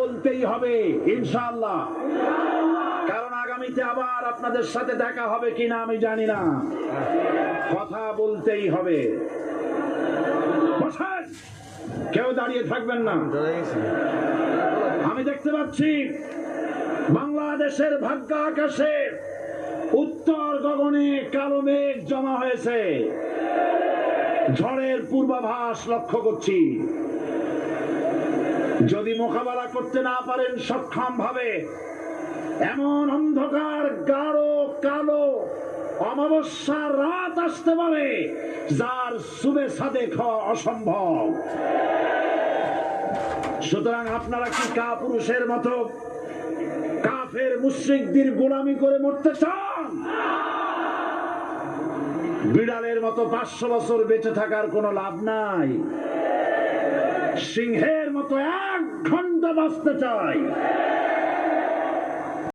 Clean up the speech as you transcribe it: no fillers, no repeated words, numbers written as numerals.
বলতেই হবে ইনশাআল্লাহ, কারণ আগামীতে আবার আপনাদের সাথে দেখা হবে কিনা আমি জানি না। কথা বলতেই হবে। বসেন, কেউ দাঁড়িয়ে থাকবেন না। আমি দেখতে পাচ্ছি বাংলাদেশের ভাগ্য আকাশে উত্তর গগনে কালো মেঘ জমা হয়েছে, ঝড়ের পূর্বাভাস লক্ষ্য করছি। যদি মোকাবেলা করতে না পারেন সক্ষম ভাবে, এমন অন্ধকার গাঢ় কালো অমাবস্যার রাত আসতে পারে যার শুভে সাদেক হওয়া অসম্ভব। সুতরাং আপনারা কি কাপুরুষের মতো কাফের মুশরিকদের গোলামি করে মরতে চান? বিড়ালের মতো 500 বছর বেঁচে থাকার কোনো লাভ নাই। সিংহের মতো 1 ঘন্টা বাঁচতে চাই।